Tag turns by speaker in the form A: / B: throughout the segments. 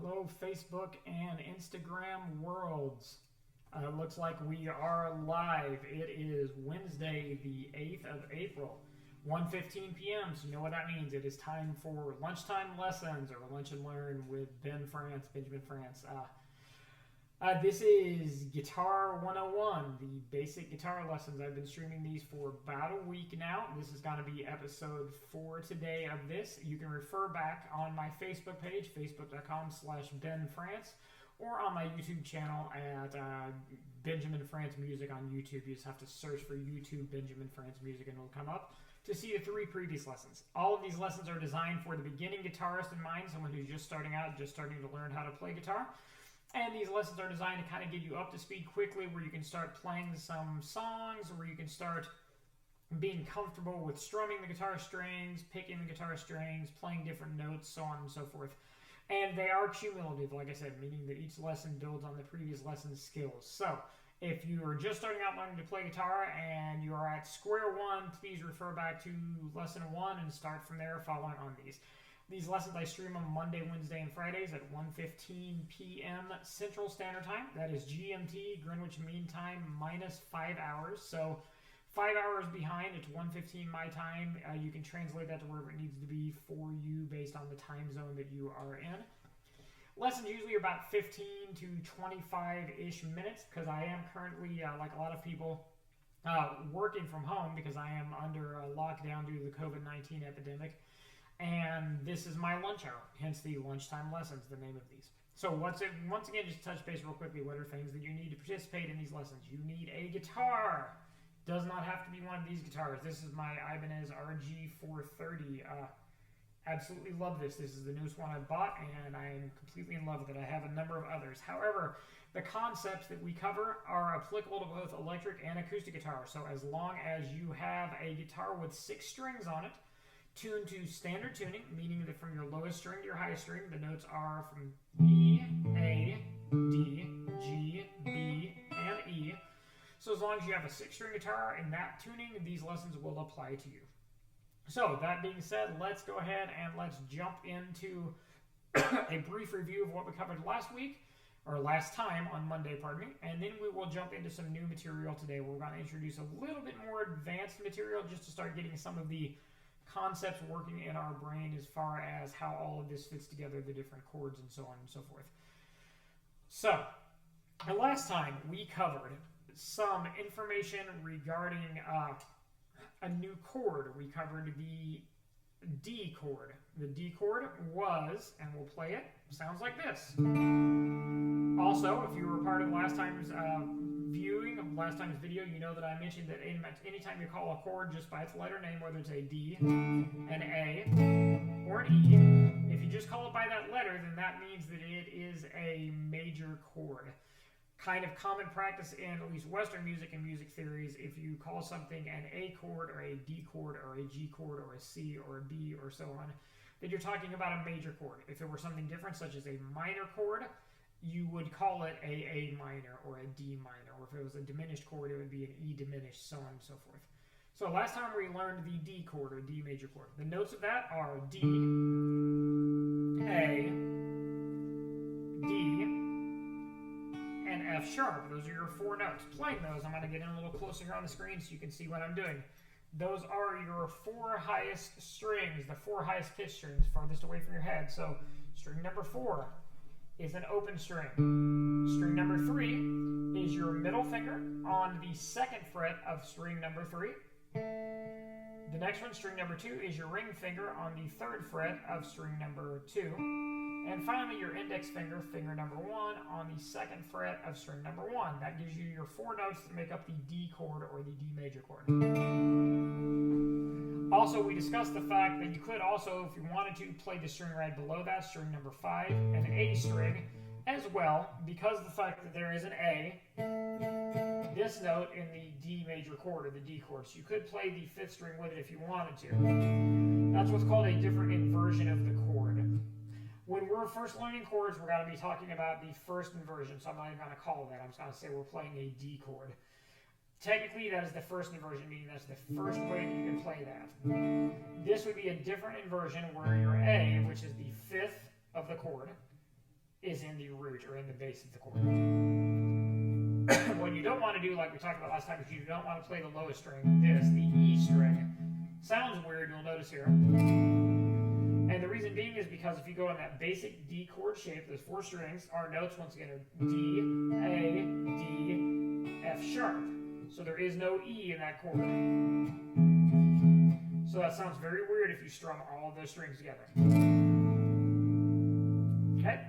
A: Hello, Facebook and Instagram worlds. Looks like we are live. It is Wednesday, the 8th of April, 1:15 p.m. So you know what that means. It is time for Lunchtime Lessons, or Lunch and Learn with Benjamin France. This is Guitar 101, the basic guitar lessons. I've been streaming these for about a week now. This is going to be episode 4 today of this. You can refer back on my Facebook page, facebook.com/BenFrance, or on my YouTube channel at Benjamin France Music on YouTube. You just have to search for YouTube Benjamin France Music and it'll come up to see the 3 previous lessons. All of these lessons are designed for the beginning guitarist in mind, someone who's just starting out, just starting to learn how to play guitar. And these lessons are designed to kind of get you up to speed quickly, where you can start playing some songs, where you can start being comfortable with strumming the guitar strings, picking the guitar strings, playing different notes, so on and so forth. And they are cumulative, like I said, meaning that each lesson builds on the previous lesson's skills. So if you are just starting out learning to play guitar and you are at square one, please refer back to lesson 1 and start from there following on these. These lessons I stream on Monday, Wednesday, and Fridays at 1:15 p.m. Central Standard Time. That is GMT, Greenwich Mean Time, minus 5 hours. So 5 hours behind, it's 1:15 my time. You can translate that to wherever it needs to be for you based on the time zone that you are in. Lessons usually are about 15 to 25-ish minutes, because I am currently, like a lot of people, working from home because I am under lockdown due to the COVID-19 epidemic. And this is my lunch hour, hence the Lunchtime Lessons, the name of these. So once again, just touch base real quickly, what are things that you need to participate in these lessons? You need a guitar. Does not have to be one of these guitars. This is my Ibanez RG430. Absolutely love this. This is the newest one I bought, and I am completely in love with it. I have a number of others. However, the concepts that we cover are applicable to both electric and acoustic guitar. So as long as you have a guitar with 6 strings on it, tuned to standard tuning, meaning that from your lowest string to your highest string, the notes are from E, A, D, G, B, and E. So as long as you have a 6-string guitar in that tuning, these lessons will apply to you. So that being said, let's go ahead and let's jump into a brief review of what we covered last week, or last time on Monday, pardon me, and then we will jump into some new material today. We're going to introduce a little bit more advanced material just to start getting some of the concepts working in our brain as far as how all of this fits together, the different chords and so on and so forth. So, the last time we covered some information regarding a new chord. We covered the D chord. The D chord was, and we'll play it, sounds like this. Also, if you were part of last time's viewing of last time's video, you know that I mentioned that anytime you call a chord just by its letter name, whether it's a D, an A, or an E, if you just call it by that letter, then that means that it is a major chord. Kind of common practice in at least Western music and music theories, if you call something an A chord or a D chord or a G chord or a C or a B or so on, then you're talking about a major chord. If it were something different, such as a minor chord, you would call it a minor or a D minor, or if it was a diminished chord, it would be an E diminished, so on and so forth. So last time we learned the D chord, or D major chord. The notes of that are D, A, D, and F sharp. Those are your 4 notes. Playing those, I'm going to get in a little closer here on the screen so you can see what I'm doing. Those are your 4 highest strings, the 4 highest pitch strings, farthest away from your head. So string number 4 is an open string. String number 3 is your middle finger on the 2nd fret of string number 3. The next one, string number 2, is your ring finger on the 3rd fret of string number 2. And finally, your index finger, finger number 1, on the 2nd fret of string number 1. That gives you your 4 notes that make up the D chord, or the D major chord. Also, we discussed the fact that you could also, if you wanted to, play the string right below that, string number 5, an A string as well, because of the fact that there is an A, this note in the D major chord, or the D chord. So you could play the 5th string with it if you wanted to. That's what's called a different inversion of the chord. When we're first learning chords, we're going to be talking about the first inversion, so I'm not even going to call that. I'm just going to say we're playing a D chord. Technically, that is the first inversion, meaning that's the first way that you can play that. This would be a different inversion where your A, which is the 5th of the chord, is in the root or in the base of the chord. What you don't want to do, like we talked about last time, is you don't want to play the lowest string, the E string. Sounds weird, you'll notice here. And the reason being is because if you go in that basic D chord shape, there's 4 strings. Our notes, once again, are D, A, D, F sharp. So there is no E in that chord. So that sounds very weird if you strum all of those strings together. Okay?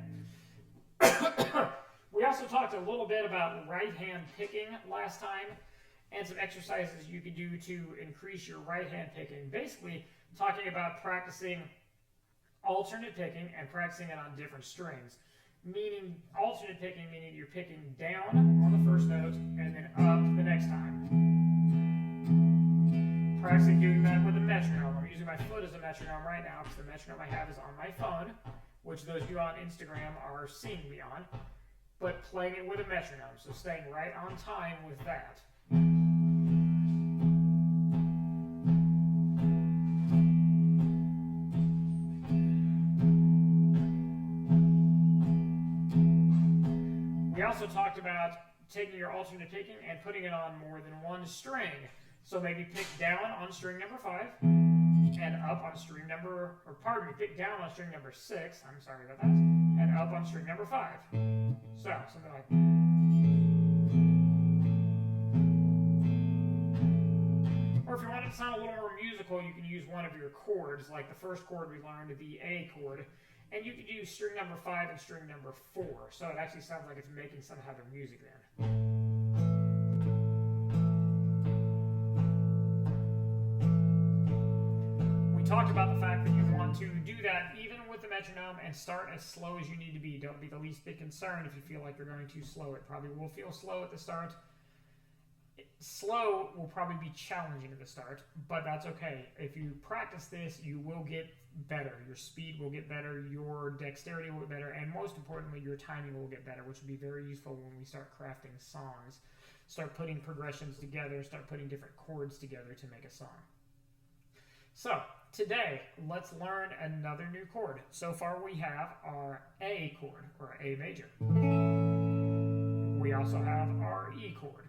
A: We also talked a little bit about right hand picking last time and some exercises you can do to increase your right hand picking. Basically, talking about practicing alternate picking and practicing it on different strings. Meaning, alternate picking, meaning you're picking down on the first note and then up the next time. Practicing doing that with a metronome. I'm using my foot as a metronome right now because the metronome I have is on my phone, which those of you on Instagram are seeing me on. But playing it with a metronome, so staying right on time with that. We also talked about taking your alternate picking and putting it on more than one string. So maybe pick down on string number 5 and up on string number, or pardon me, pick down on string number 6, I'm sorry about that, and up on string number 5. So, something like that. Or if you want it to sound a little more musical, you can use one of your chords, like the first chord we learned, the A chord, and you could use string number 5 and string number 4, so it actually sounds like it's making some type of music then. We talked about the fact that you want to do that even with the metronome and start as slow as you need to be. Don't be the least bit concerned if you feel like you're going too slow. It probably will feel slow at the start. Slow will probably be challenging at the start, but that's okay. If you practice this, you will get better. Your speed will get better, your dexterity will get better, and most importantly, your timing will get better, which will be very useful when we start crafting songs. Start putting progressions together, start putting different chords together to make a song. So, today, let's learn another new chord. So far we have our A chord, or A major. We also have our E chord,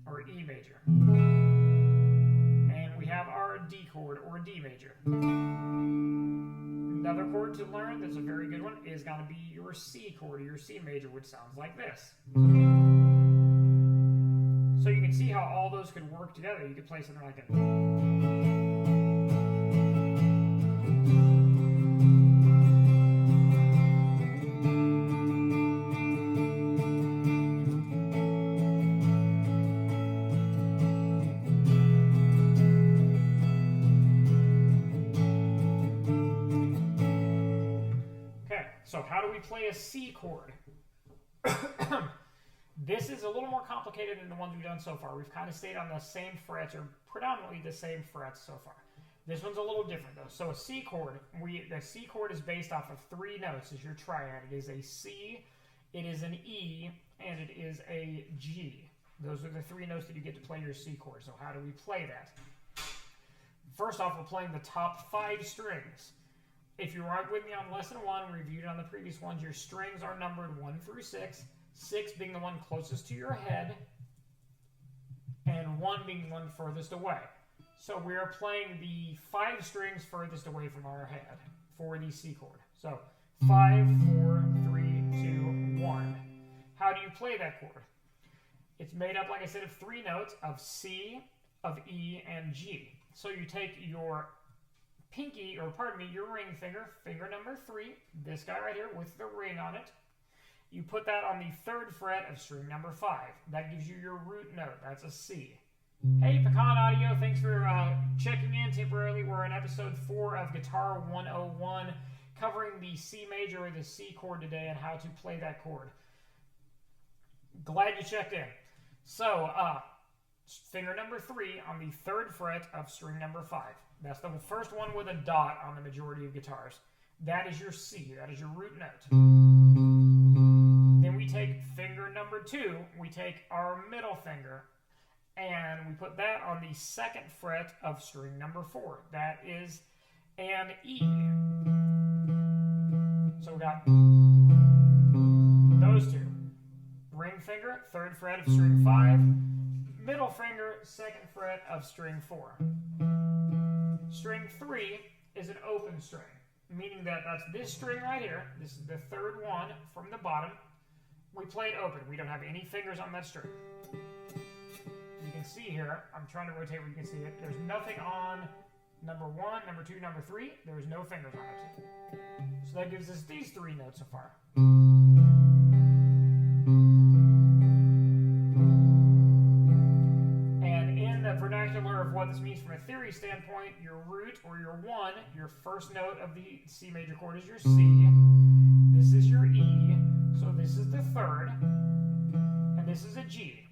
A: or E major. And we have our D chord, or D major. Another chord to learn that's a very good one is going to be your C chord, or your C major, which sounds like this. So you can see how all those could work together. You could play something like that. So how do we play a C chord? This is a little more complicated than the ones we've done so far. We've kind of stayed on the same frets, or predominantly the same frets so far. This one's a little different though. So a C chord, the C chord is based off of 3 notes as your triad. It is a C, it is an E, and it is a G. Those are the 3 notes that you get to play your C chord. So how do we play that? First off, we're playing the top 5 strings. If you weren't with me on lesson 1, reviewed on the previous ones, your strings are numbered 1 through 6, 6 being the one closest to your head, and 1 being the one furthest away. So we are playing the 5 strings furthest away from our head for the C chord. So 5, 4, 3, 2, 1. How do you play that chord? It's made up, like I said, of 3 notes, of C, of E, and G. So you take your pinky, or pardon me, your ring finger, finger number 3, this guy right here with the ring on it. You put that on the 3rd fret of string number 5. That gives you your root note. That's a C. Hey, Pecan Audio, thanks for checking in temporarily. We're in episode 4 of Guitar 101, covering the C major or the C chord today and how to play that chord. Glad you checked in. So, finger number 3 on the 3rd fret of string number 5. That's the first one with a dot on the majority of guitars. That is your C. That is your root note. Then we take finger number 2. We take our middle finger, and we put that on the 2nd fret of string number 4. That is an E. So we got those two. Ring finger, 3rd fret of string 5. Middle finger, 2nd fret of string 4. String 3 is an open string, meaning that that's this string right here. This is the 3rd one from the bottom. We play it open. We don't have any fingers on that string. You can see here, I'm trying to rotate where you can see it. There's nothing on number 1, number 2, number 3. There's no fingers on it. So that gives us these 3 notes so far. And in the vernacular of what this means from a theory standpoint, your root or your 1, your first note of the C major chord is your C. This is your E. So this is the 3rd. And this is a G.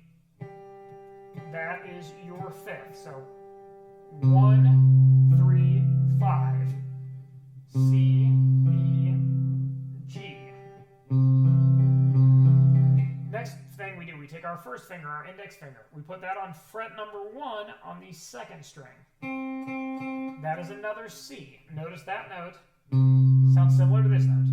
A: That is your 5th. So 1, 3, 5. C, E, G. Next thing we do, we take our first finger, our index finger. We put that on fret number 1 on the 2nd string. That is another C. Notice that note. Sounds similar to this note.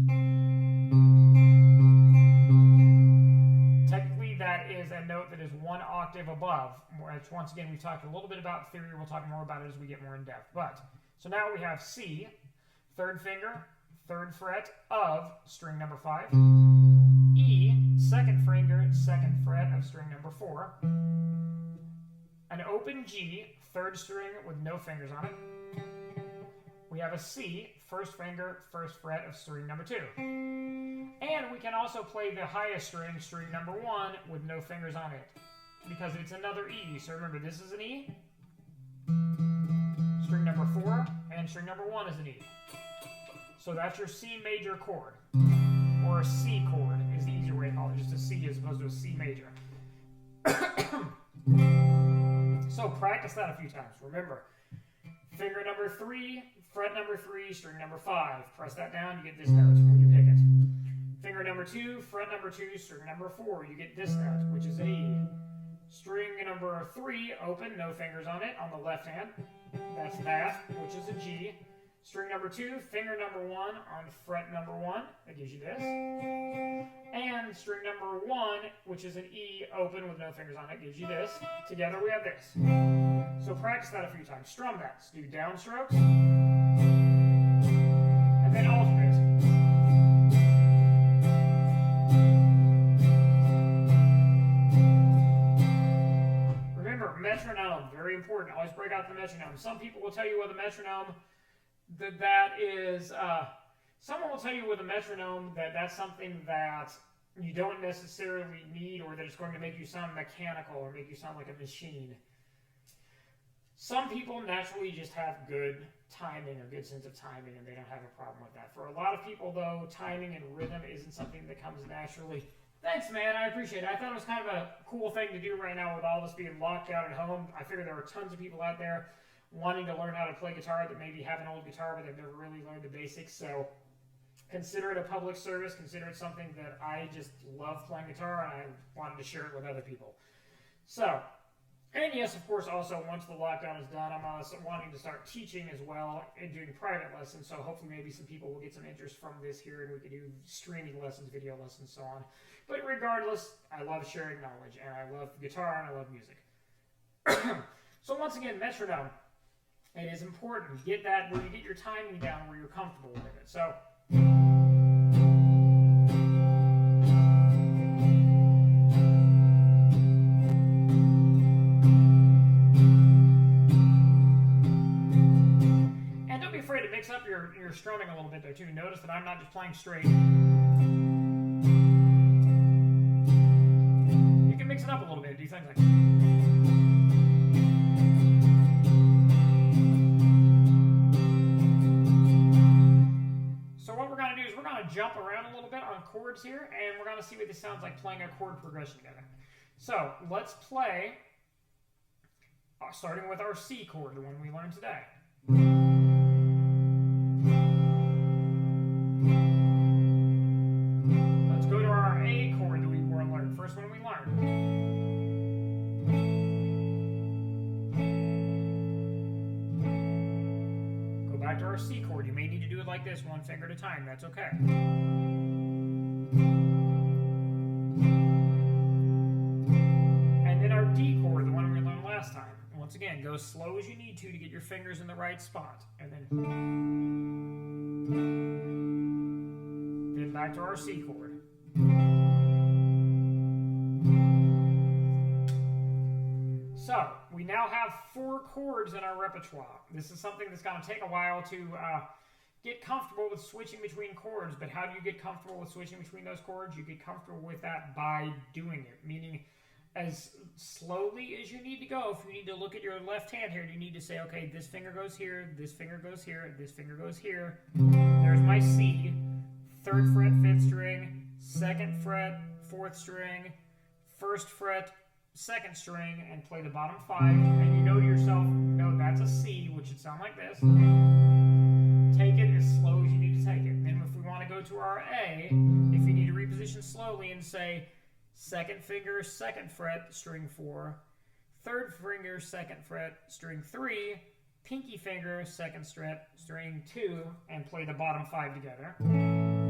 A: Technically, that is a note that is 1 octave above. Which, once again, we've talked a little bit about theory. We'll talk more about it as we get more in depth. So now we have C, 3rd finger, 3rd fret of string number 5. E, 2nd finger, 2nd fret of string number 4. An open G, 3rd string with no fingers on it. We have a C, 1st finger, 1st fret of string number 2. And we can also play the highest string, string number 1, with no fingers on it, because it's another E. So remember, this is an E, string number 4, and string number 1 is an E. So that's your C major chord, or a C chord is the easier way to call it, just a C as opposed to a C major. So practice that a few times. Remember, finger number 3, fret number 3, string number 5. Press that down, you get this note when you pick it. Finger number 2, fret number 2, string number 4. You get this note, which is an E. String number 3, open, no fingers on it, on the left hand. That's that, which is a G. String number 2, finger number 1 on fret number 1. That gives you this. And string number 1, which is an E, open with no fingers on it, gives you this. Together we have this. So practice that a few times. Strum that. Do downstrokes. And then alternate. Remember, metronome, very important. Always break out the metronome. Some people will tell you with a metronome that is, someone will tell you with a metronome that that's something that you don't necessarily need, or that it's going to make you sound mechanical or make you sound like a machine. Some people naturally just have good timing, or good sense of timing, and they don't have a problem with that. For a lot of people, though, timing and rhythm isn't something that comes naturally. Thanks, man. I appreciate it. I thought it was kind of a cool thing to do right now with all of us being locked out at home. I figured there are tons of people out there wanting to learn how to play guitar that maybe have an old guitar, but they've never really learned the basics. So consider it a public service. Consider it something that I just love playing guitar, and I wanted to share it with other people. So, and yes, of course, also once the lockdown is done, I'm also wanting to start teaching as well and doing private lessons. So hopefully maybe some people will get some interest from this here, and we can do streaming lessons, video lessons, so on. But regardless, I love sharing knowledge, and I love guitar, and I love music. So once again, metronome. It is important. Get that where you get your timing down, where you're comfortable with it. So and don't be afraid to mix up your strumming a little bit there too. Notice that I'm not just playing straight. You can mix it up a little bit. Do things like jump around a little bit on chords here, and we're going to see what this sounds like playing a chord progression together. So let's play, starting with our C chord, the one we learned today. Let's go to our A chord that we learned, first one we learned. Back to our C chord. You may need to do it like this, one finger at a time. That's okay. again, go as slow as you need to get your fingers in the right spot. And then back to our C chord. So, we now have 4 chords in our repertoire. This is something that's going to take a while to get comfortable with switching between chords, but how do you get comfortable with switching between those chords? You get comfortable with that by doing it, meaning as slowly as you need to go. If you need to look at your left hand here, you need to say, okay, this finger goes here, this finger goes here, this finger goes here. There's my C, 3rd fret, 5th string, 2nd fret, 4th string, 1st fret, 2nd string, and play the bottom 5, and you know to yourself, no, that's a C, which should sound like this. Take it as slow as you need to take it. Then if we want to go to our A, if you need to reposition slowly and say 2nd finger, 2nd fret, string 4, 3rd finger, 2nd fret, string 3, pinky finger, 2nd fret, string 2, and play the bottom 5 together.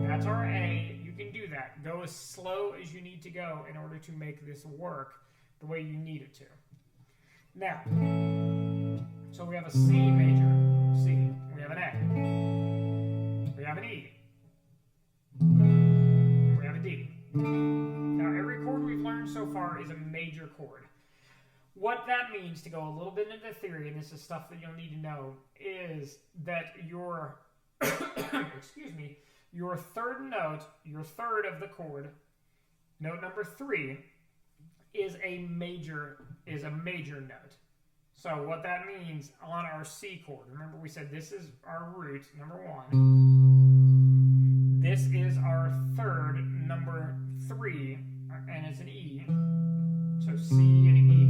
A: That's our A. You can do that. Go as slow as you need to go in order to make this work the way you need it to. Now, so we have a C major, C. We have an A. We have an E. We have a D. Now, every chord we've learned so far is a major chord. What that means, to go a little bit into the theory, and this is stuff that you'll need to know, is that your, excuse me, your 3rd note, your 3rd of the chord, note number 3, is a major note. So what that means on our C chord, remember we said this is our root, number 1. This is our 3rd, number 3, and it's an E. So C and E.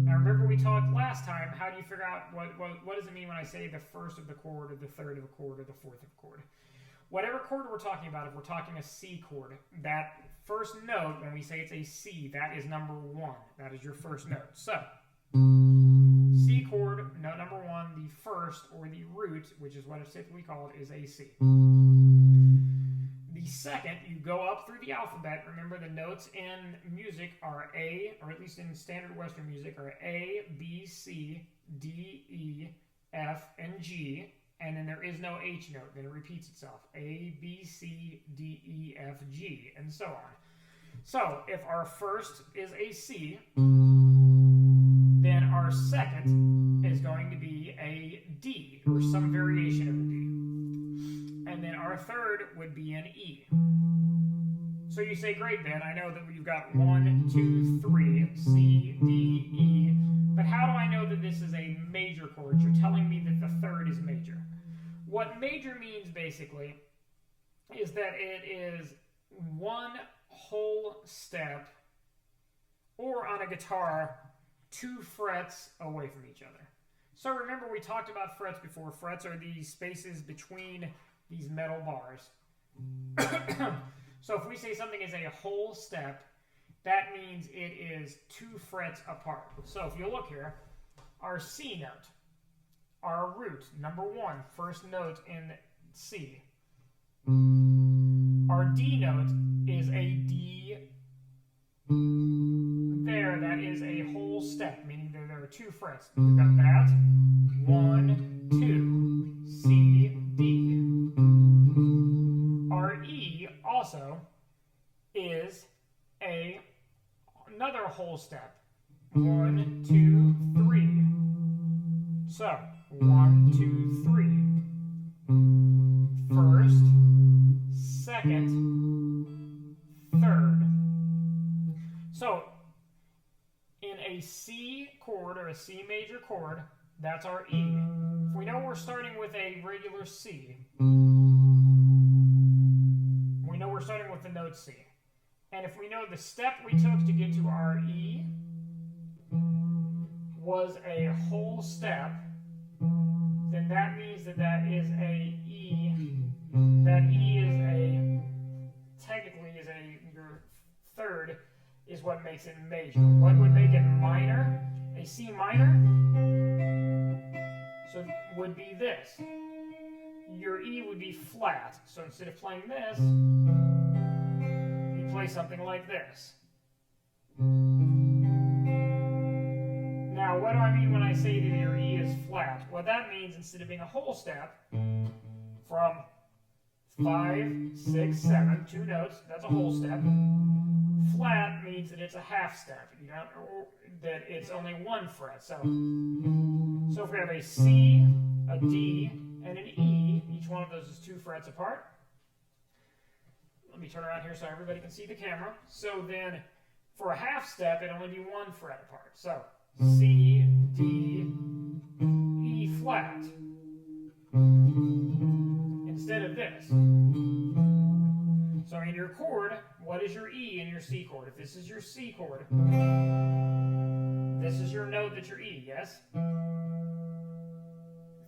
A: Now remember we talked last time, how do you figure out what does it mean when I say the 1st of the chord, or the 3rd of the chord, or the 4th of the chord? Whatever chord we're talking about, if we're talking a C chord, that first note, when we say it's a C, that is number 1. That is your first note. So, C chord, note number 1, the first, or the root, which is what it's typically called, is a C. The second, you go up through the alphabet. Remember, the notes in music are A, or at least in standard Western music, are A, B, C, D, E, F, and G. And then there is no H note, then it repeats itself. A, B, C, D, E, F, G, and so on. So, if our first is a C, then our second is going to be a D, or some variation of a D. And then our third would be an E. So you say, great, Ben, I know that we've got 1, 2, 3, C, D, E, but how do I know that this is a major chord? You're telling me that the 3rd is major. What major means, basically, is that it is 1 whole step, or on a guitar, 2 frets away from each other. So remember, we talked about frets before. Frets are these spaces between these metal bars. So if we say something is a whole step, that means it is 2 frets apart. So if you look here, our C note, our root, number 1, first note in C. Our D note is a D there. That is a whole step, meaning that there are 2 frets. We've got that. 1, 2, C, D. Our E also is another whole step. 1, 2, 3. So, 1, 2, 3. First, second, third. So, in a C chord, or a C major chord, that's our E. If we know we're starting with a regular C, we know we're starting with the note C. And if we know the step we took to get to our E was a whole step, then that means that that is a E. That E is technically your 3rd, is what makes it major. What would make it minor? A C minor, so would be this. Your E would be flat. So instead of playing this, you play something like this. Now, what do I mean when I I say that your E is flat, what that means, instead of being a whole step, from 5, 6, 7, 2 notes, that's a whole step. Flat means that it's a half step, you know, that it's only 1 fret. So if we have a C, a D, and an E, each one of those is 2 frets apart. Let me turn around here so everybody can see the camera. So then, for a half step, it'd only be 1 fret apart. So C, D, E flat, instead of this. So in your chord, what is your E in your C chord? If this is your C chord, this is your note that your E, yes?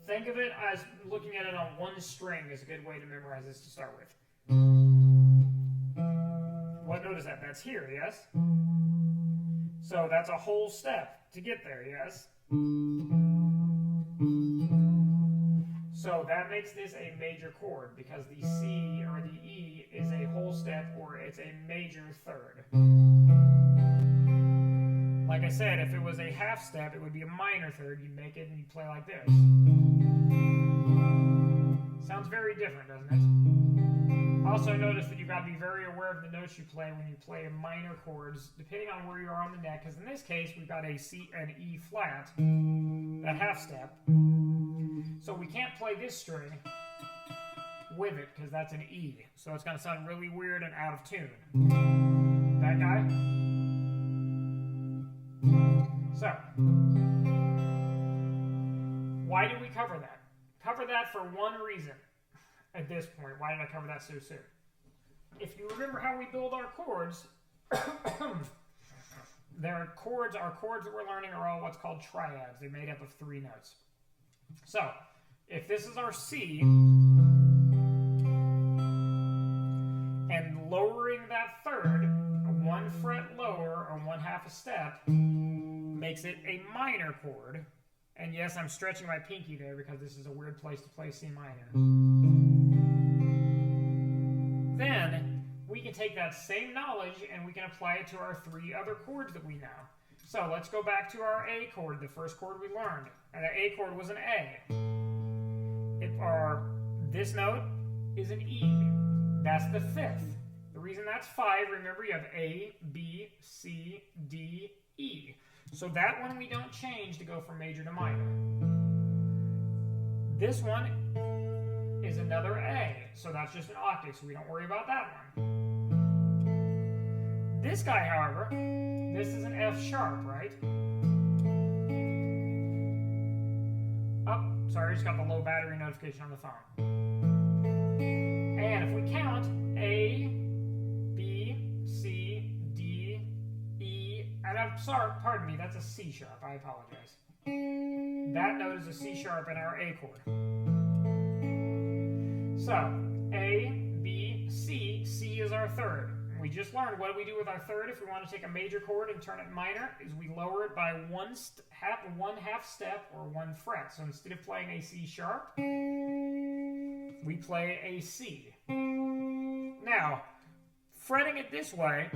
A: Think of it as looking at it on 1 string is a good way to memorize this to start with. What note is that? That's here, yes? So that's a whole step to get there, yes? So that makes this a major chord because the C or the E is a whole step or it's a major third. Like I said, if it was a half step, it would be a minor third. You make it and you play like this. Sounds very different, doesn't it? Also notice that you've got to be very aware of the notes you play when you play minor chords, depending on where you are on the neck, because in this case, we've got a C and E flat, that half step. So we can't play this string with it, because that's an E. So it's going to sound really weird and out of tune. That guy? So, why do we cover that? Cover that for one reason at this point. Why did I cover that so soon? If you remember how we build our chords, our chords that we're learning are all what's called triads. They're made up of 3 notes. So, if this is our C, and lowering that third 1 fret lower or 1/2 a step makes it a minor chord. And yes, I'm stretching my pinky there because this is a weird place to play C minor. Then we can take that same knowledge and we can apply it to our 3 other chords that we know. So let's go back to our A chord, the first chord we learned. And the A chord was an A. This note is an E. That's the 5th. The reason that's 5, remember you have A, B, C, D, E. So that one we don't change to go from major to minor. This one is another A, so that's just an octave, so we don't worry about that one. This guy, however, this is an F sharp, right? Oh, sorry, I just got the low battery notification on the phone. And if we count A, B, C, D, E, and I'm sorry, pardon me, that's a C sharp, I apologize. That note is a C sharp in our A chord. So, A, B, C, C is our third. We just learned what do we do with our third if we want to take a major chord and turn it minor, is we lower it by 1/2 step or 1 fret. So instead of playing a C sharp, we play a C. Now, fretting it this way,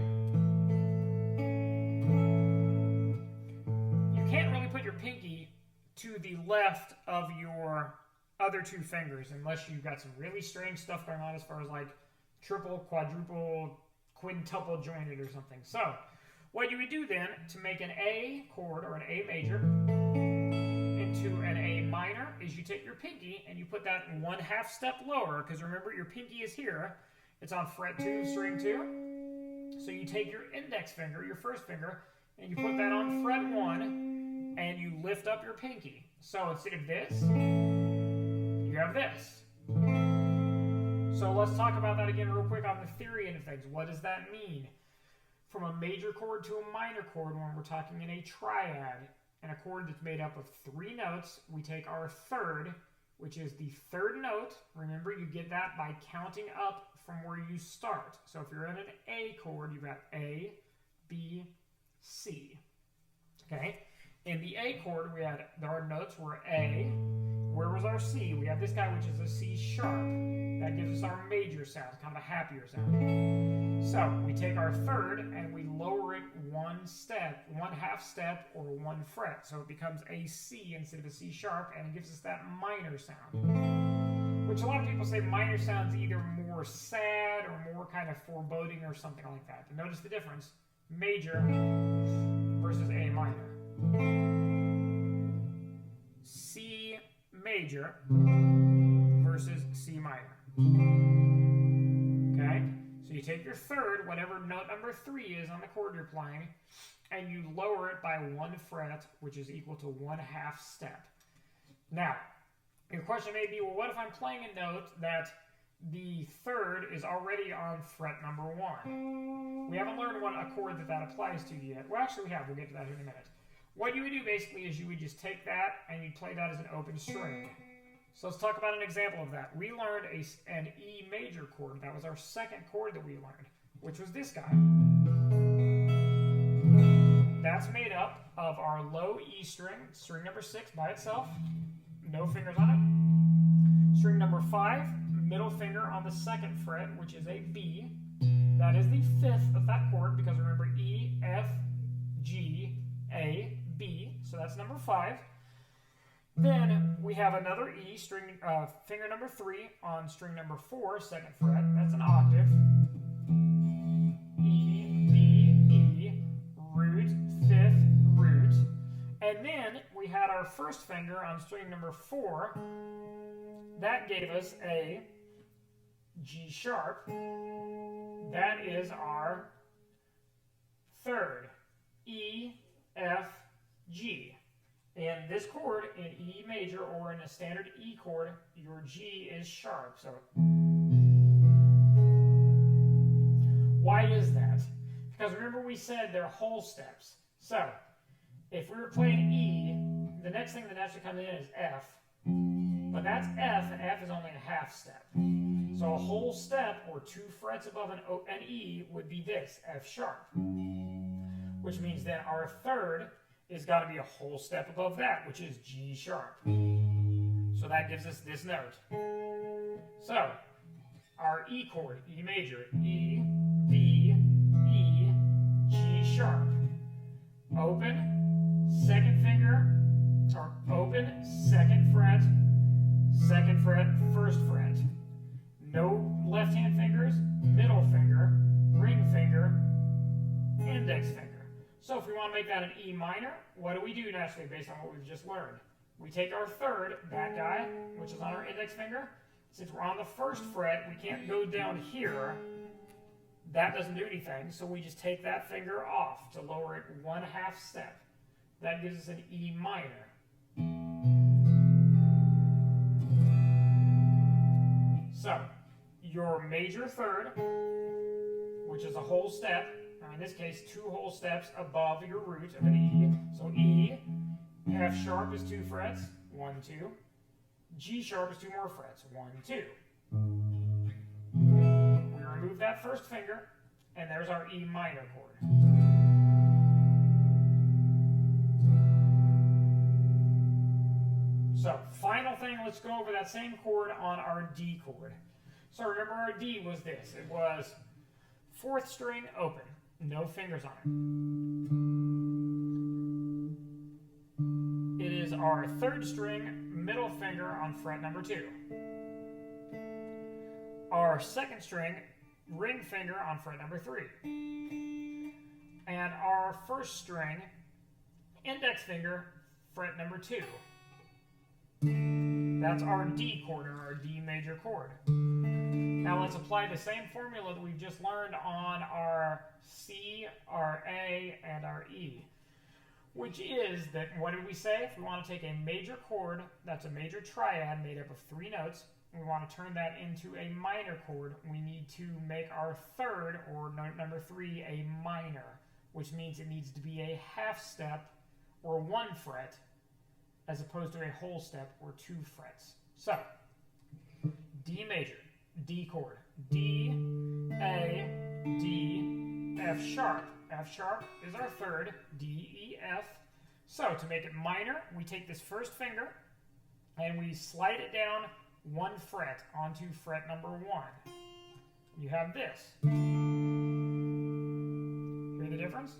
A: you can't really put your pinky to the left of your other 2 fingers unless you've got some really strange stuff going on as far as like triple, quadruple, quintuple jointed or something. So, what you would do then to make an A chord or an A major into an A minor is you take your pinky and you put that 1/2 step lower, because remember your pinky is here. It's on fret 2, string 2. So you take your index finger, your first finger, and you put that on fret 1 and you lift up your pinky. So instead of this, you have this. So let's talk about that again real quick on the theory end of things. What does that mean? From a major chord to a minor chord, when we're talking in a triad, and a chord that's made up of 3 notes, we take our third, which is the third note. Remember, you get that by counting up from where you start. So if you're in an A chord, you've got A, B, C. Okay? In the A chord, our notes were A, Where was our C? We have this guy, which is a C sharp. That gives us our major sound, kind of a happier sound. So we take our third and we lower it one step, one half step, or one fret. So it becomes a C instead of a C sharp, and it gives us that minor sound. Which a lot of people say minor sounds either more sad or more kind of foreboding or something like that. But notice the difference. Major versus A minor. C major versus C minor. Okay? So you take your third, whatever note number 3 is on the chord you're playing, and you lower it by one fret, which is equal to one half step. Now, your question may be, well, what if I'm playing a note that the third is already on fret number 1? We haven't learned what a chord that applies to yet. Well, actually we have. We'll get to that in a minute. What you would do basically is you would just take that and you'd play that as an open string. So let's talk about an example of that. We learned an E major chord. That was our second chord that we learned, which was this guy. That's made up of our low E string, string number 6 by itself, no fingers on it. String number 5, middle finger on the 2nd fret, which is a B. That is the 5th of that chord, because remember E, F, G, A, B. So that's number 5. Then we have another E, finger number 3 on string number 4, 2nd fret. That's an octave. E, B, E, root, 5th, root. And then we had our first finger on string number 4. That gave us a G sharp. That is our third. E, F, G. In this chord, in E major or in a standard E chord, your G is sharp. So why is that? Because remember we said they're whole steps. So if we were playing E, the next thing that naturally comes in is F. But that's F, and F is only a half step. So a whole step, or 2 frets above an E, would be this, F sharp. Which means then our third is got to be a whole step above that, which is G sharp. So that gives us this note. So, our E chord, E major, E, B, E, G sharp. Open, 2nd finger, or open, 2nd fret, 2nd fret, 1st fret. No left hand fingers, middle finger, ring finger, index finger. So if we want to make that an E minor, what do we do naturally based on what we've just learned? We take our third, that guy, which is on our index finger. Since we're on the 1st fret, we can't go down here. That doesn't do anything, so we just take that finger off to lower it one half step. That gives us an E minor. So, your major third, which is a whole step, in this case 2 whole steps above your root of an E. So E, F sharp is 2 frets, 1, 2. G sharp is 2 more frets, 1, 2. We remove that first finger, and there's our E minor chord. So, final thing, let's go over that same chord on our D chord. So remember our D was this. It was 4th string open, no fingers on it. It is our 3rd string, middle finger on fret number 2. Our 2nd string, ring finger on fret number 3. And our 1st string, index finger, fret number 2. That's our D chord, or our D major chord. Now let's apply the same formula that we've just learned on our C, our A, and our E. Which is that, what did we say? If we want to take a major chord, that's a major triad made up of 3 notes, and we want to turn that into a minor chord, we need to make our third, or note number 3, a minor. Which means it needs to be a half step, or 1 fret, as opposed to a whole step, or 2 frets. So, D major, D chord, D, A, D, F sharp. F sharp is our third, D, E, F. So to make it minor, we take this first finger and we slide it down 1 fret onto fret number 1. You have this. Hear the difference?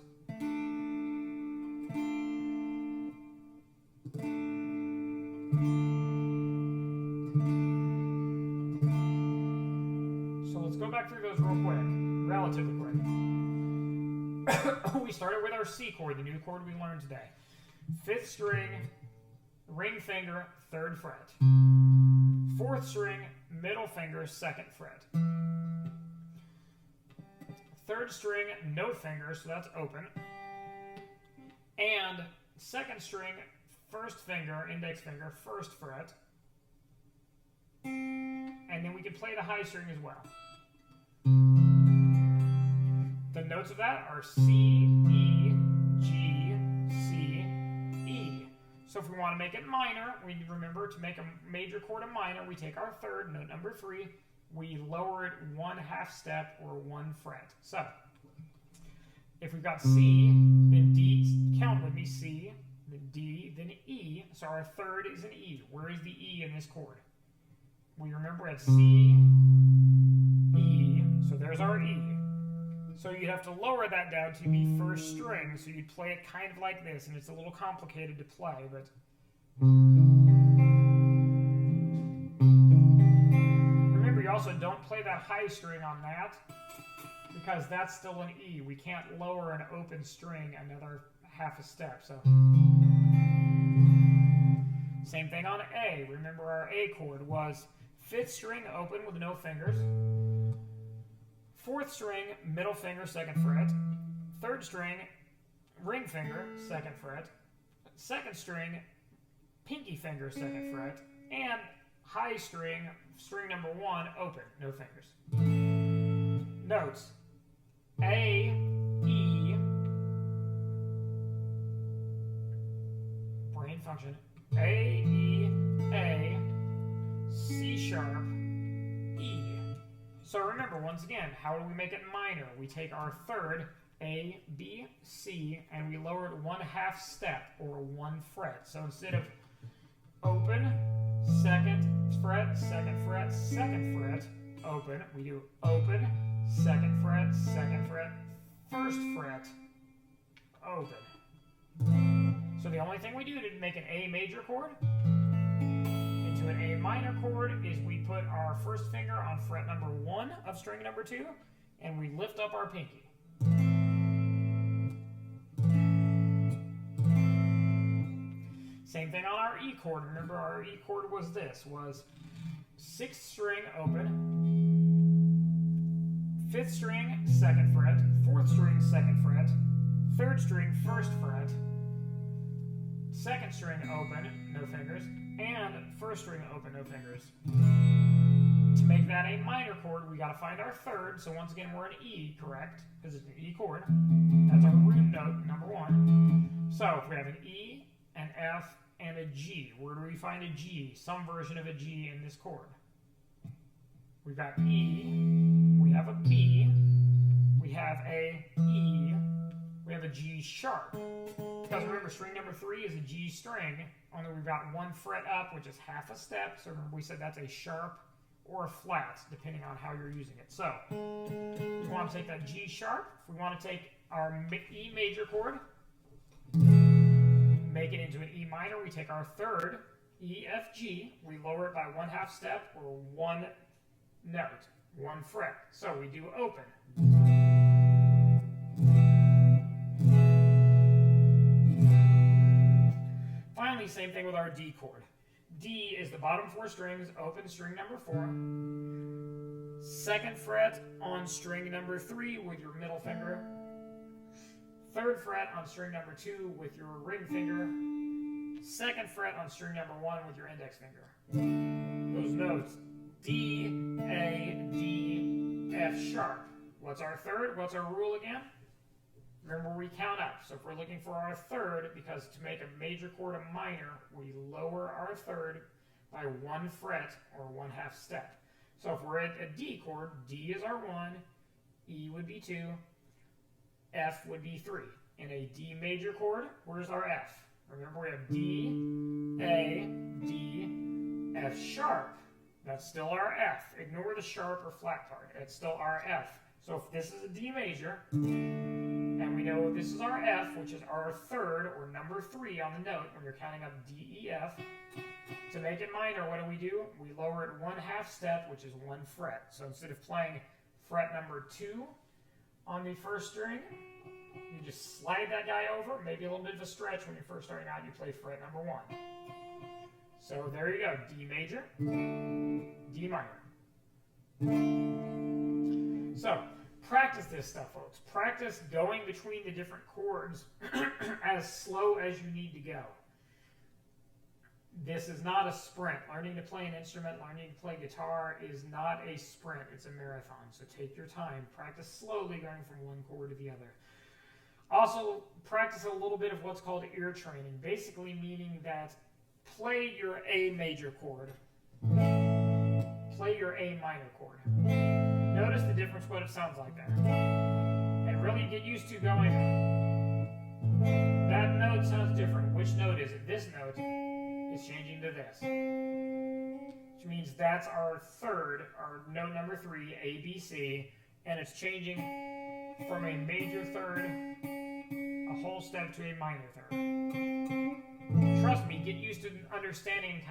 A: So let's go back through those real quick, relatively quick. We started with our C chord, the new chord we learned today. 5th string, ring finger, 3rd fret. 4th string, middle finger, 2nd fret. 3rd string, no finger, so that's open. And 2nd string, 1st finger, index finger, 1st fret. And then we can play the high string as well. The notes of that are C, E, G, C, E. So if we want to make it minor, we remember to make a major chord a minor, we take our 3rd, note number 3, we lower it 1/2 step or 1 fret. So if we've got C, then D, count with me, C, then D, then E. So our 3rd is an E. Where is the E in this chord? We remember at C, E, so there's our E. So you'd have to lower that down to the 1st string, so you'd play it kind of like this, and it's a little complicated to play, but... Remember, you also don't play that high string on that, because that's still an E. We can't lower an open string another 1/2 step, so... Same thing on A. Remember our A chord was 5th string open with no fingers, 4th string, middle finger, 2nd fret. 3rd string, ring finger, 2nd fret. 2nd string, pinky finger, 2nd fret. And high string, string number 1, open, no fingers. Notes. A, E, brain function. A, E, A, C sharp, E. So remember, once again, how do we make it minor? We take our 3rd, A, B, C, and we lower it 1/2 step, or 1 fret. So instead of open, 2nd fret, 2nd fret, 2nd fret, open, we do open, 2nd fret, 2nd fret, 1st fret, open. So the only thing we do to make an A major chord into an A minor chord is we put our 1st finger on fret number 1 of string number 2, and we lift up our pinky. Same thing on our E chord. Remember, our E chord was this, was 6th string open, 5th string 2nd fret, 4th string 2nd fret, 3rd string 1st fret, 2nd string open, no fingers, and 1st string open, no fingers. To make that a minor chord, we got to find our 3rd. So once again, we're an E, correct? Because it's an E chord. That's our root note, number 1. So if we have an E, an F, and a G, where do we find a G? Some version of a G in this chord. We've got E, we have a B, we have a E, we have a G sharp. Because remember, string number 3 is a G string, only we've got 1 fret up, which is 1/2 step. So remember, we said that's a sharp or a flat, depending on how you're using it. So we want to take that G sharp. If we want to take our E major chord, make it into an E minor, we take our 3rd, E, F, G, we lower it by 1/2 step or 1 note, 1 fret. So we do open. Finally, same thing with our D chord. D is the bottom 4 strings, open string number 4. 2nd fret on string number 3 with your middle finger. 3rd fret on string number 2 with your ring finger. 2nd fret on string number 1 with your index finger. Those notes, D, A, D, F sharp. What's our 3rd? What's our rule again? Remember, we count up. So if we're looking for our 3rd, because to make a major chord a minor, we lower our 3rd by 1 fret or 1/2 step. So if we're at a D chord, D is our 1, E would be 2, F would be 3. In a D major chord, where's our F? Remember, we have D, A, D, F sharp. That's still our F. Ignore the sharp or flat part. It's still our F. So if this is a D major, and we know this is our F, which is our third or number 3 on the note when you're counting up D, E, F. To make it minor, what do? We lower it 1/2 step, which is 1 fret. So instead of playing fret number 2 on the first string, you just slide that guy over, maybe a little bit of a stretch when you're first starting out, you play fret number 1. So there you go, D major, D minor. So practice this stuff, folks. Practice going between the different chords as slow as you need to go. This is not a sprint. Learning to play an instrument, learning to play guitar is not a sprint. It's a marathon. So take your time. Practice slowly going from one chord to the other. Also, practice a little bit of what's called ear training. Basically meaning that play your A major chord. Play your A minor chord. Notice the difference, what it sounds like there. And really get used to going, that note sounds different. Which note is it? This note is changing to this. Which means that's our third, our note number 3, A, B, C, and it's changing from a major third, a whole step to a minor third. Trust me, get used to understanding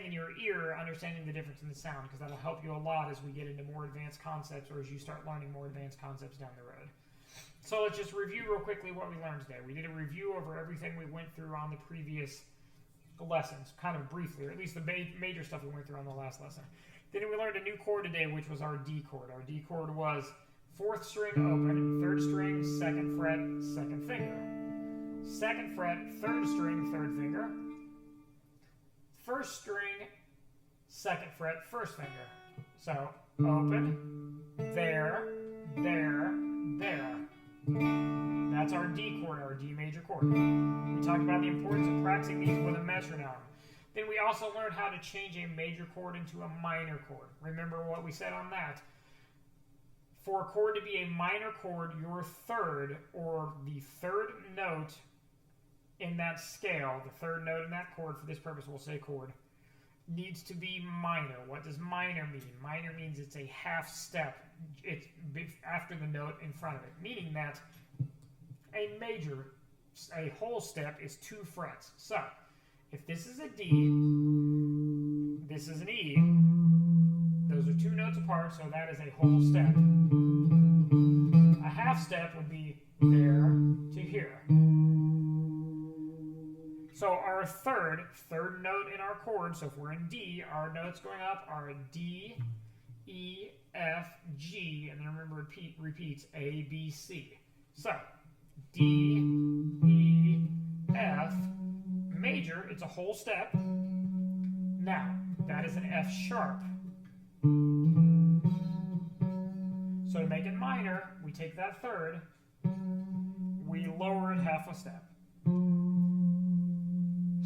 A: in your ear, understanding the difference in the sound, because that'll help you a lot as we get into more advanced concepts or as you start learning more advanced concepts down the road. So let's just review real quickly what we learned today. We did a review over everything we went through on the previous lessons, kind of briefly, or at least the major stuff we went through on the last lesson. Then we learned a new chord today, which was our D chord. Our D chord was 4th string open, 3rd string, 2nd fret, 2nd finger. 2nd fret, 3rd string, 3rd finger. 1st string, 2nd fret, 1st finger. So, open, there, there, there. That's our D chord, our D major chord. We talked about the importance of practicing these with a metronome. Then we also learned how to change a major chord into a minor chord. Remember what we said on that. For a chord to be a minor chord, your third, or the third note in that scale, the third note in that chord, for this purpose we'll say chord, needs to be minor. What does minor mean? Minor means it's a half step. It's after the note in front of it, meaning that a major, a whole step is 2 frets. So, if this is a D, this is an E, those are 2 notes apart, so that is a whole step. A half step would be there to here. So our third note in our chord, so if we're in D, our notes going up are D, E, F, G, and then remember repeats A, B, C. So, D, E, F, major, it's a whole step. Now, that is an F sharp. So to make it minor, we take that third, we lower it half a step.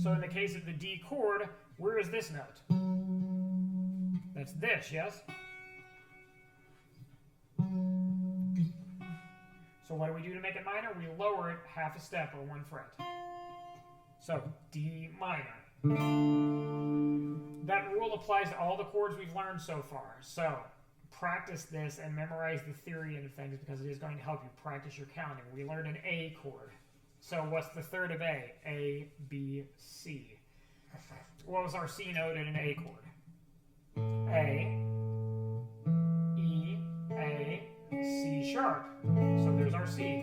A: So in the case of the D chord, where is this note? That's this, yes? So what do we do to make it minor? We lower it half a step or 1 fret. So D minor. That rule applies to all the chords we've learned so far. So practice this and memorize the theory and things because it is going to help you practice your counting. We learned an A chord. So what's the third of A? A, B, C. What was our C note in an A chord? A, E, A, C sharp. So there's our C.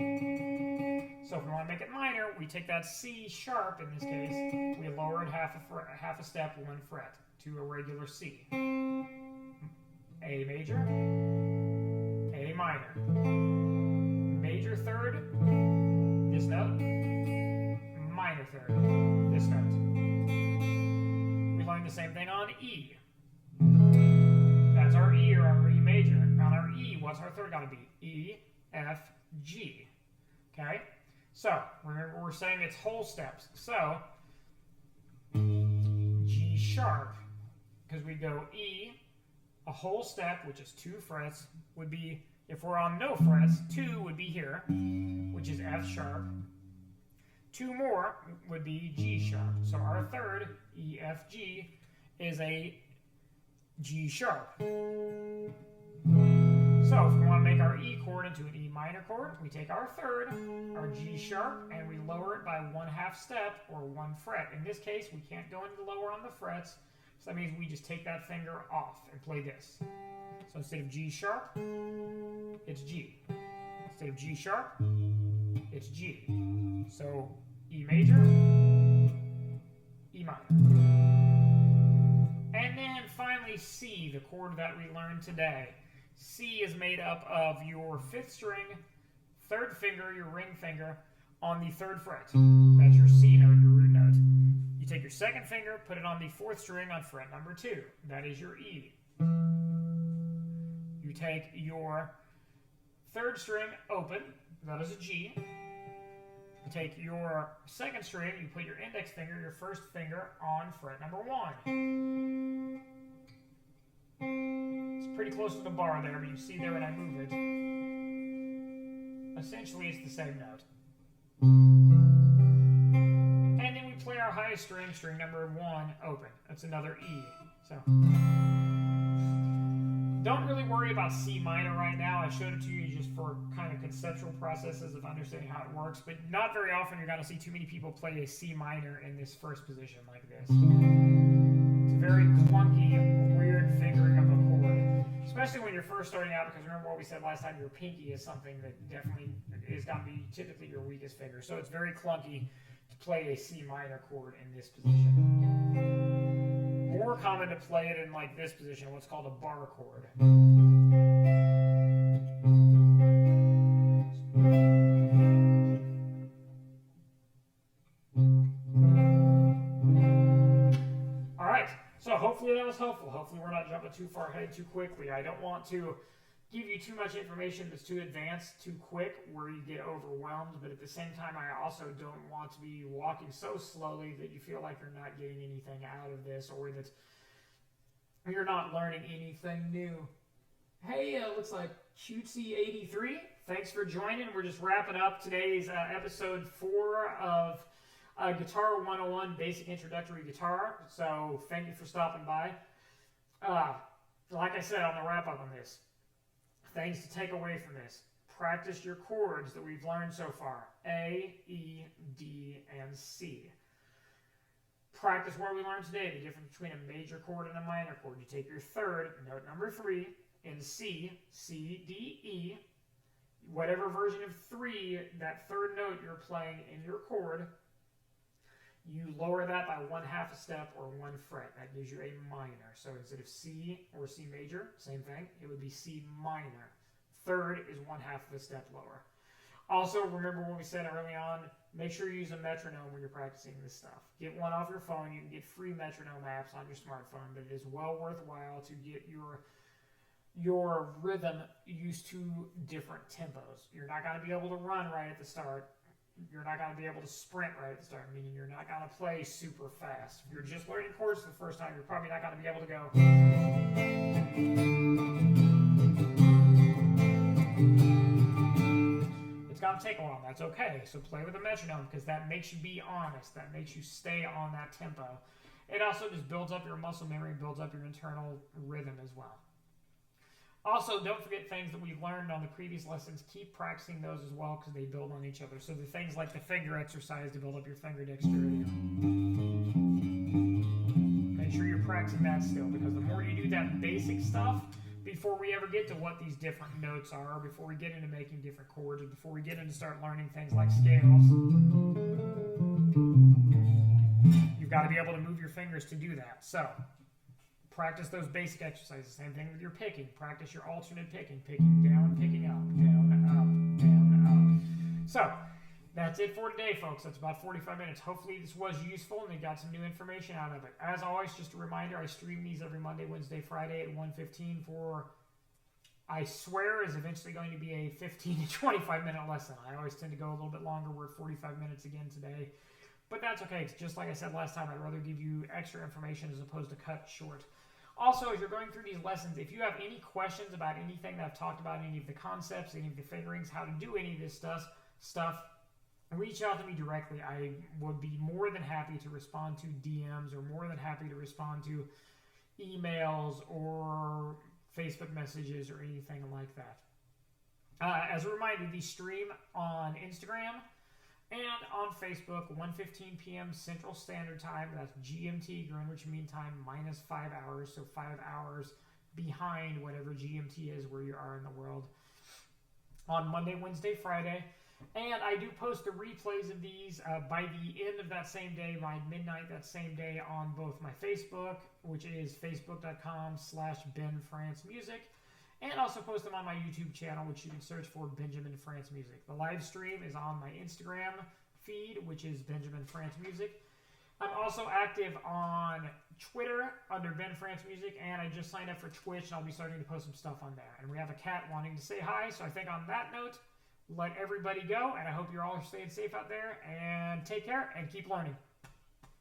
A: So if we want to make it minor, we take that C sharp in this case, we lower it half a step, 1 fret to a regular C. A major, A minor. Major third, this note. Minor third, this note. We learned the same thing on E. That's our E or our E major. On our E, what's our third got to be? E, F, G. Okay? So, remember we're saying it's whole steps. So, G sharp, because we go E, a whole step, which is 2 frets, would be, if we're on no frets, 2 would be here, which is F sharp. 2 more would be G sharp. So our third, E, F, G, is a G sharp. So if we want to make our E chord into an E minor chord, we take our third, our G sharp, and we lower it by 1/2 step or 1 fret. In this case, we can't go into lower on the frets, so that means we just take that finger off and play this. So instead of G sharp, it's G. Instead of G sharp, it's G. So E major, E minor. And then finally C, the chord that we learned today. C is made up of your 5th string, 3rd finger, your ring finger, on the 3rd fret. That's your C note, your root note. You take your 2nd finger, put it on the 4th string on fret number 2. That is your E. You take your 3rd string open, that is a G. You take your 2nd string, you put your index finger, your 1st finger, on fret number 1. It's pretty close to the bar there, but you see there when I move it. Essentially, it's the same note. And then we play our highest string, string number 1, open. That's another E. So don't really worry about C minor right now. I showed it to you just for kind of conceptual processes of understanding how it works, but not very often you're going to see too many people play a C minor in this first position like this. It's a very clunky, weird fingering of a chord, especially when you're first starting out, because remember what we said last time, your pinky is something that definitely is going to be typically your weakest finger. So it's very clunky to play a C minor chord in this position. More common to play it in like this position, what's called a bar chord. Alright, so hopefully that was helpful. Hopefully we're not jumping too far ahead too quickly. I don't want to give you too much information that's too advanced too quick where you get overwhelmed, but at the same time I also don't want to be walking so slowly that you feel like you're not getting anything out of this or that you're not learning anything new. Hey, looks like Cutesy83, thanks for joining. We're just wrapping up today's episode 4 of Guitar 101 Basic Introductory Guitar, so thank you for stopping by. Like I said on the wrap up on this, things to take away from this. Practice your chords that we've learned so far. A, E, D, and C. Practice what we learned today, the difference between a major chord and a minor chord. You take your third, note number 3, in C, C, D, E. Whatever version of 3, that third note you're playing in your chord, you lower that by 1/2 a step or 1 fret. That gives you a minor. So instead of C or C major, same thing, it would be C minor. Third is 1/2 of a step lower. Also, remember what we said early on, make sure you use a metronome when you're practicing this stuff. Get one off your phone. You can get free metronome apps on your smartphone, but it is well worthwhile to get your rhythm used to different tempos. You're not going to be able to run right at the start. You're not going to be able to sprint right at the start, meaning you're not going to play super fast. If you're just learning chords for the first time, you're probably not going to be able to go. It's going to take a while. That's okay. So play with a metronome because that makes you be honest. That makes you stay on that tempo. It also just builds up your muscle memory, builds up your internal rhythm as well. Also, don't forget things that we've learned on the previous lessons. Keep practicing those as well because they build on each other. So the things like the finger exercise to build up your finger dexterity. Make sure you're practicing that still because the more you do that basic stuff, before we ever get to what these different notes are, before we get into making different chords, or before we get into start learning things like scales, you've got to be able to move your fingers to do that. So practice those basic exercises. Same thing with your picking. Practice your alternate picking. Picking down, picking up, down, up, down, up. So that's it for today, folks. That's about 45 minutes. Hopefully this was useful and you got some new information out of it. As always, just a reminder, I stream these every Monday, Wednesday, Friday at 1:15 for, I swear, is eventually going to be a 15 to 25 minute lesson. I always tend to go a little bit longer. We're at 45 minutes again today. But that's okay. It's just like I said last time, I'd rather give you extra information as opposed to cut short. Also, as you're going through these lessons, if you have any questions about anything that I've talked about, any of the concepts, any of the figurings, how to do any of this stuff, reach out to me directly. I would be more than happy to respond to DMs, or more than happy to respond to emails or Facebook messages or anything like that. As a reminder, the stream on Instagram and on Facebook, 1:15 p.m. Central Standard Time. That's GMT, Greenwich Mean Time, minus 5 hours, so 5 hours behind whatever GMT is where you are in the world. On Monday, Wednesday, Friday. And I do post the replays of these by the end of that same day, by midnight that same day, on both my Facebook, which is facebook.com/BenFranceMusic, and also post them on my YouTube channel, which you can search for Benjamin France Music. The live stream is on my Instagram feed, which is Benjamin France Music. I'm also active on Twitter under Ben France Music, and I just signed up for Twitch, and I'll be starting to post some stuff on there. And we have a cat wanting to say hi, so I think on that note, let everybody go, and I hope you're all staying safe out there, and take care, and keep learning.